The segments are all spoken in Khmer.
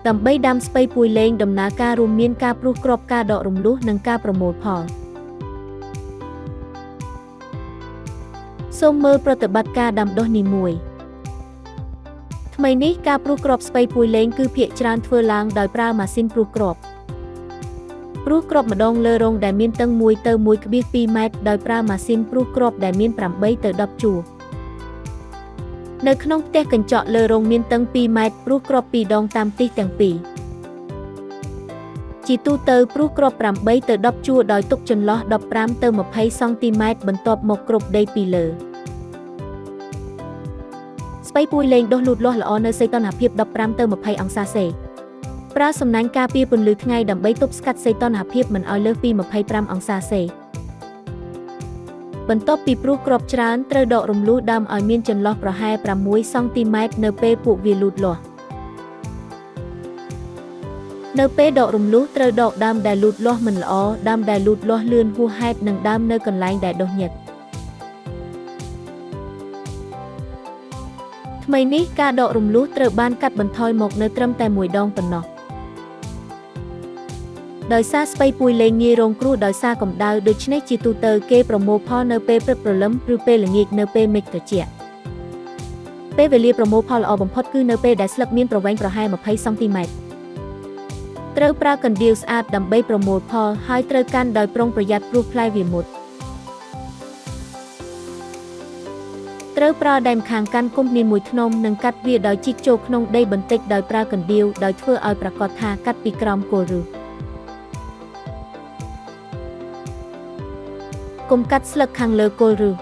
ដើម្បីដាំស្ពៃពួយលេងដំណើរការរួមមានការព្រុសគ្រាប់ការដករំលោះនិងការប្រមូលផលសូមមើលប្រតិបត្តិការដាំដុះនីមួយថ្មីនេះការព្រុសគ្រាប់ស្ពៃពួយលេងគឺភាគច្រើនធ្វើឡើងដោយប្រើម៉ាស៊ីនព្រុសគ្រាប់ម្ដងលើរងដែលមានតឹង1 ទៅ 1,2 ម៉ែត្រដោយប្រើម៉ាស៊ីនព្រុសគ្រាប់ដែលមាន8 ទៅ 10 ជួរនៅក្នុងផ្ទះកញ្ចក់លើរងមានតឹង2 ម៉ែត្រព្រុសគ្រាប់2 ដងតាមទិសទាំងពីរជាទូទៅព្រុសគ្រាប់8 ទៅ 10 ជួរដោយទុកចន្លោះ15 ទៅ 20 សង់ទីម៉ែត្របន្ទាប់មកគ្របដីពីលើស្ពៃពួយលេងដុះលូតលាស់ល្អនៅសីតុណ្ហភាព15 ទៅ 20 អង្សាសេប្រើសំណាញ់ការពារពន្លឺថ្ងៃដើម្បីទប់ស្កាត់សីតុណ្ហភាពមិនឲ្យលើសពី25 អង្សាសេបន្ទាប់ពីព្រុសគ្រាប់ច្រើនត្រូវដករំលោះដើមឲ្យមានចន្លោះប្រហែល6 សង់ទីម៉ែត្រនៅពេលពួកវាលូតលាស់នៅពេលដករំលោះត្រូវដកដើមដែលលូតលាស់មិនល្អដើមដែលលូតលាស់លឿនហួសហេតុនិងដើមនៅកន្លែងដែលដុះញឹកថ្មីនេះការដករំលោះត្រូវបានកាត់បន្ថយមកនៅត្រឹមតែ1 ដងប៉ុណ្ណោះដោយសារស្ពៃពួយលេងងាយរងគ្រោះដោយសារកម្ដៅដូច្នេះជាទូទៅគេប្រមូលផលនៅពេលព្រឹកព្រលឹមឬពេលល្ងាចនៅពេលមេឃត្រជាក់ពេលវេលាប្រមូលផលល្អបំផុតគឺនៅពេលដែលស្លឹកមានប្រវែងប្រហែល20 សង់ទីម៉ែត្រត្រូវប្រើកណ្ដៀវស្អាតដើម្បីប្រមូលផលហើយត្រូវកាន់ដោយប្រុងប្រយ័ត្នព្រោះផ្លែវាមុតត្រូវប្រើដៃម្ខាងកាន់គុំគ្នាមួយធ្នមនិងកាត់វាដោយជីកចូលក្នុងដីបន្តិចដោយប្រើកណ្ដៀវដោយធ្វើឲ្យប្រាកដថាកាត់ពីក្រោមគល់ឫសកុំកាត់ស្លឹកខាងលើគល់ឫស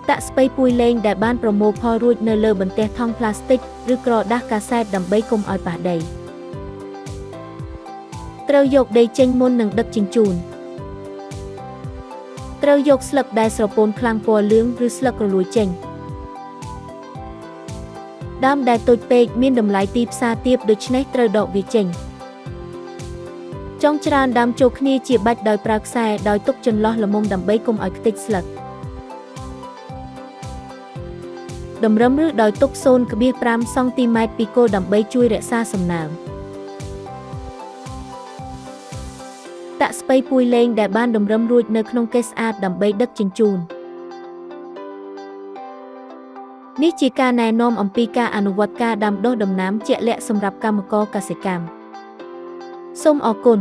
ដាក់ស្ពៃពួយលេងដែលបានប្រមូលផលរួចនៅលើបន្ទះថង់ប្លាស្ទិកឬក្រដាសកាសែតដើម្បីកុំឲ្យប៉ះដីត្រូវយកដីចេញមុននឹងដឹកជញ្ជូនត្រូវយកស្លឹកដែលស្រពោនខ្លាំងពណ៌លឿងឬស្លឹករលួយចេញដើមដែលតូចពេកមានតម្លៃទីផ្សារទាបដូច្នេះត្រូវដកវាចេញចុងច្រើនដើមចូលគ្នាជាបាច់ដោយប្រើខ្សែដោយទុកចន្លោះល្មមដើម្បីកុំឲ្យខ្ទេចស្លឹកតម្រឹមឬដោយទុក 0,5 សង់ទីម៉ែត្រពីគល់ដើម្បីជួយរក្សាសំណើមដាក់ស្ពៃពួយលេងដែលបានតម្រឹមរួចនៅក្នុងកេសស្អាតដើម្បីដឹកជញ្ជូននេះជាការណែនាំអំពីការអនុវត្តការដាំដុះដំណាំជាក់លាក់សម្រាប់កម្មករកសិកម្មសូមអរគុណ